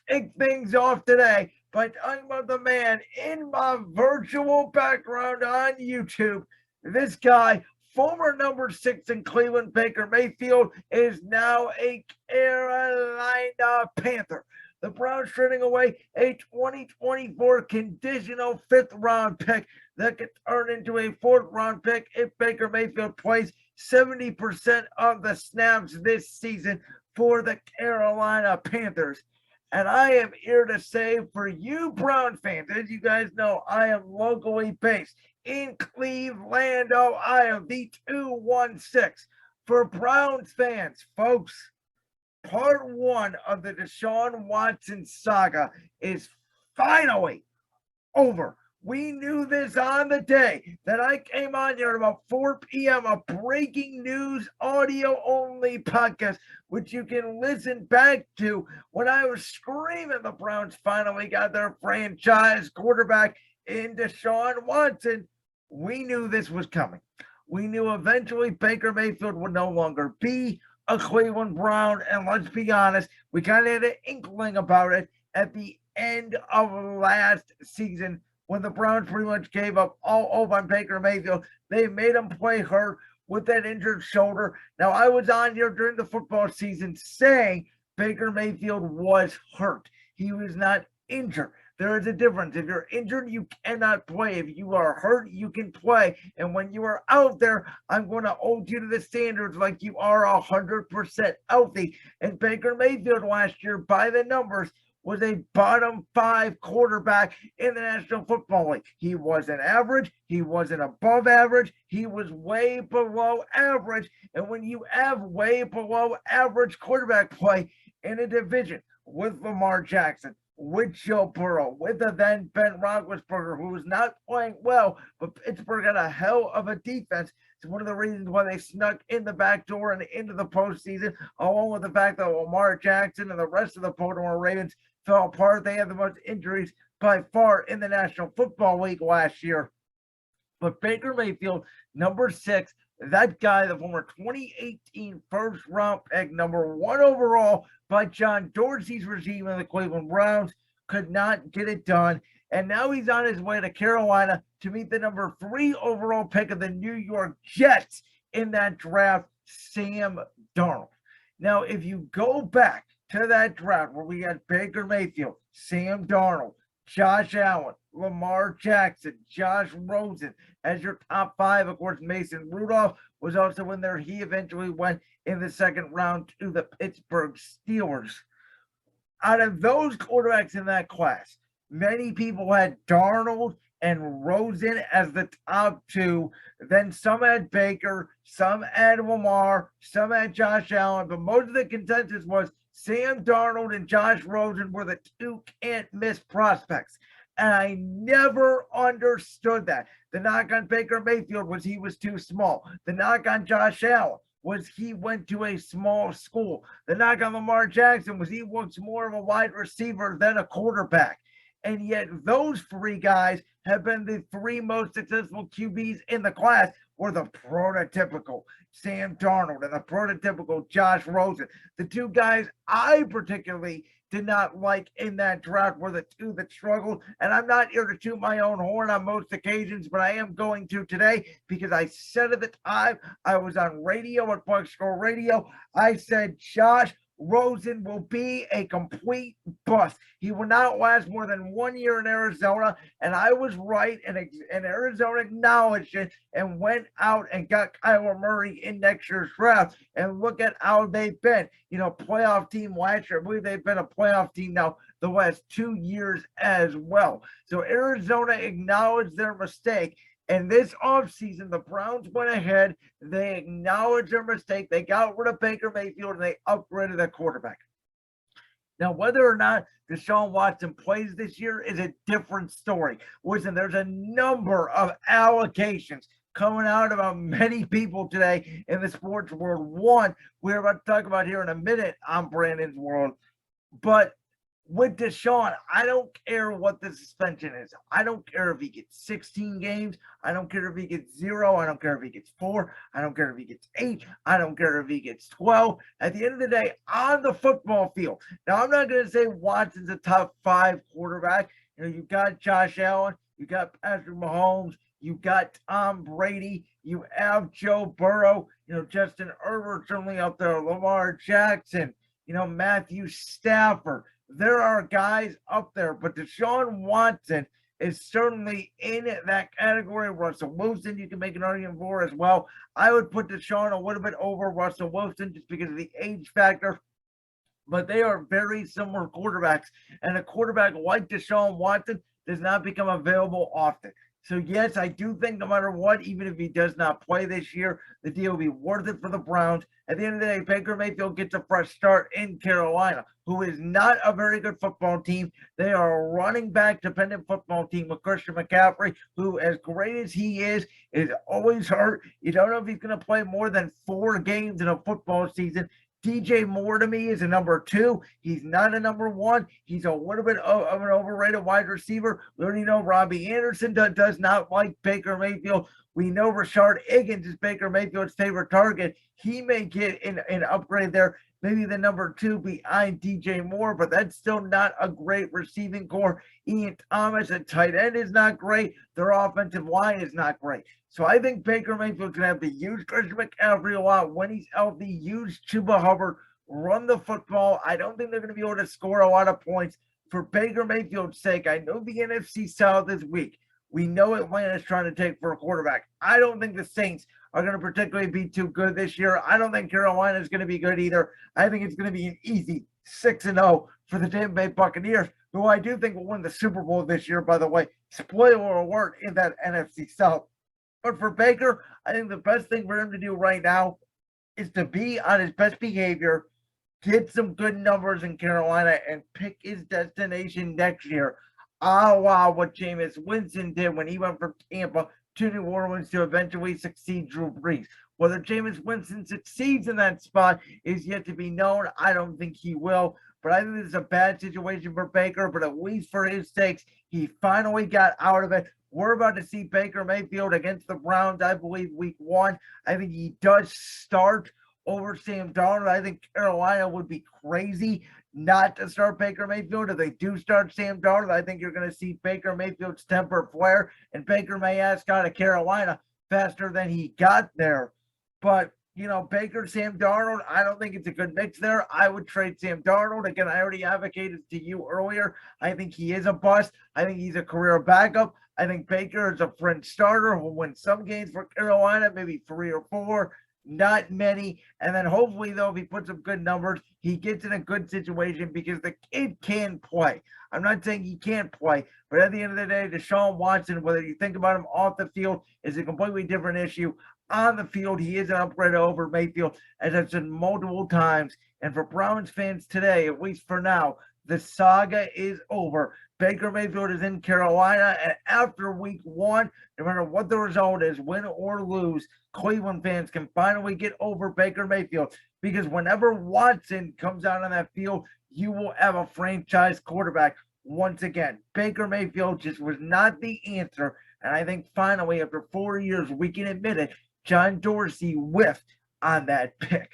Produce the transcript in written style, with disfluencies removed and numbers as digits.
kick things off today by talking about the man in my virtual background on YouTube. This guy, former number 6 in Cleveland, Baker Mayfield, is now a Carolina Panther. The Browns trading away a 2024 conditional fifth round pick that could turn into a fourth round pick if Baker Mayfield plays 70% of the snaps this season for the Carolina Panthers. And I am here to say for you Brown fans, as you guys know, I am locally based in Cleveland, Ohio, the 216. For Browns fans, folks, part one of the Deshaun Watson saga is finally over. We knew this on the day that I came on here at about 4 p.m., a breaking news audio only podcast, which you can listen back to when I was screaming the Browns finally got their franchise quarterback in Deshaun Watson. We knew this was coming. We knew eventually Baker Mayfield would no longer be a Cleveland Brown. And let's be honest, we kind of had an inkling about it at the end of last season when the Browns pretty much gave up all hope on Baker Mayfield. They made him play hurt with that injured shoulder. Now, I was on here during the football season saying Baker Mayfield was hurt. He was not injured. There is a difference. If you're injured, you cannot play. If you are hurt, you can play. And when you are out there, I'm going to hold you to the standards like you are 100% healthy. And Baker Mayfield last year, by the numbers, was a bottom 5 quarterback in the National Football League. He wasn't average. He wasn't above average. He was way below average. And when you have way below average quarterback play in a division with Lamar Jackson, with Joe Burrow, with the then Ben Roethlisberger, who was not playing well, but Pittsburgh had a hell of a defense. It's one of the reasons why they snuck in the back door and into the postseason, along with the fact that Lamar Jackson and the rest of the Baltimore Ravens fell apart. They had the most injuries by far in the National Football League last year. But Baker Mayfield, number 6, that guy, the former 2018 first round pick, number 1 overall by John Dorsey's regime in the Cleveland Browns, could not get it done. And now he's on his way to Carolina to meet the number 3 overall pick of the New York Jets in that draft, Sam Darnold. Now, if you go back to that draft where we had Baker Mayfield, Sam Darnold, Josh Allen, Lamar Jackson, Josh Rosen as your top 5. Of course, Mason Rudolph was also in there. He eventually went in the second round to the Pittsburgh Steelers. Out of those quarterbacks in that class, many people had Darnold and Rosen as the top 2. Then some had Baker, some had Lamar, some had Josh Allen. But most of the consensus was Sam Darnold and Josh Rosen were the 2 can't-miss prospects. And I never understood that. The knock on Baker Mayfield was he was too small. The knock on Josh Allen was he went to a small school. The knock on Lamar Jackson was he was more of a wide receiver than a quarterback. And yet those 3 guys have been the 3 most successful QBs in the class, or the prototypical Sam Darnold and the prototypical Josh Rosen. The 2 guys I particularly did not like in that draft were the 2 that struggled. And I'm not here to toot my own horn on most occasions, but I am going to today because I said at the time I was on radio at Buck Score Radio, I said Josh Rosen will be a complete bust. He will not last more than 1 year in Arizona. And I was right, and Arizona acknowledged it and went out and got Kyler Murray in next year's draft. And look at how they've been. Playoff team last year. I believe they've been a playoff team now the last 2 years as well. So Arizona acknowledged their mistake. And this offseason, the Browns went ahead. They acknowledged their mistake. They got rid of Baker Mayfield, and they upgraded their quarterback. Now, whether or not Deshaun Watson plays this year is a different story. Listen, there's a number of allegations coming out about many people today in the sports world. One, we're about to talk about here in a minute on Brandon's World. But with Deshaun, I don't care what the suspension is. I don't care if he gets 16 games. I don't care if he gets 0. I don't care if he gets 4. I don't care if he gets 8. I don't care if he gets 12. At the end of the day, on the football field. Now, I'm not going to say Watson's a top 5 quarterback. You got Josh Allen. You got Patrick Mahomes. You got Tom Brady. You have Joe Burrow. Justin Herbert certainly up there. Lamar Jackson. Matthew Stafford. There are guys up there, but Deshaun Watson is certainly in that category. Russell Wilson, you can make an argument for as well. I would put Deshaun a little bit over Russell Wilson just because of the age factor, but they are very similar quarterbacks, and a quarterback like Deshaun Watson does not become available often. So, yes, I do think no matter what, even if he does not play this year, the deal will be worth it for the Browns. At the end of the day, Baker Mayfield gets a fresh start in Carolina, who is not a very good football team. They are a running back dependent football team with Christian McCaffrey, who, as great as he is always hurt. You don't know if he's going to play more than 4 games in a football season. DJ Moore to me is a number 2. He's not a number 1. He's a little bit of an overrated wide receiver. We already know Robbie Anderson does not like Baker Mayfield. We know Rashard Higgins is Baker Mayfield's favorite target. He may get an upgrade there, maybe the number 2 behind DJ Moore, but that's still not a great receiving core. Ian Thomas at tight end is not great. Their offensive line is not great. So I think Baker Mayfield's going to have to use Christian McCaffrey a lot when he's healthy, use Chuba Hubbard, run the football. I don't think they're going to be able to score a lot of points. For Baker Mayfield's sake, I know the NFC South is weak. We know Atlanta's trying to take for a quarterback. I don't think the Saints are going to particularly be too good this year. I don't think Carolina is going to be good either. I think it's going to be an easy 6-0 for the Tampa Bay Buccaneers, who I do think will win the Super Bowl this year, by the way. Spoiler alert in that NFC South. But for Baker, I think the best thing for him to do right now is to be on his best behavior, get some good numbers in Carolina, and pick his destination next year. Wow, what Jameis Winston did when he went from Tampa to New Orleans to eventually succeed Drew Brees. Whether Jameis Winston succeeds in that spot is yet to be known. I don't think he will. But I think this is a bad situation for Baker, but at least for his sakes, he finally got out of it. We're about to see Baker Mayfield against the Browns, I believe, week 1. I think he does start over Sam Darnold. I think Carolina would be crazy not to start Baker Mayfield. If they do start Sam Darnold, I think you're going to see Baker Mayfield's temper flare, and Baker may ask out of Carolina faster than he got there. But, Baker, Sam Darnold, I don't think it's a good mix there. I would trade Sam Darnold. Again, I already advocated to you earlier. I think he is a bust. I think he's a career backup. I think Baker is a fringe starter who will win some games for Carolina, maybe 3 or 4, not many. And then hopefully, though, if he puts up good numbers, he gets in a good situation because the kid can play. I'm not saying he can't play, but at the end of the day, Deshaun Watson, whether you think about him off the field, is a completely different issue. On the field, he is an upgrade over Mayfield, as I've said multiple times. And for Browns fans today, at least for now, the saga is over. Baker Mayfield is in Carolina, and after week 1, no matter what the result is, win or lose, Cleveland fans can finally get over Baker Mayfield, because whenever Watson comes out on that field, you will have a franchise quarterback once again. Baker Mayfield just was not the answer, and I think finally, after 4 years, we can admit it, John Dorsey whiffed on that pick.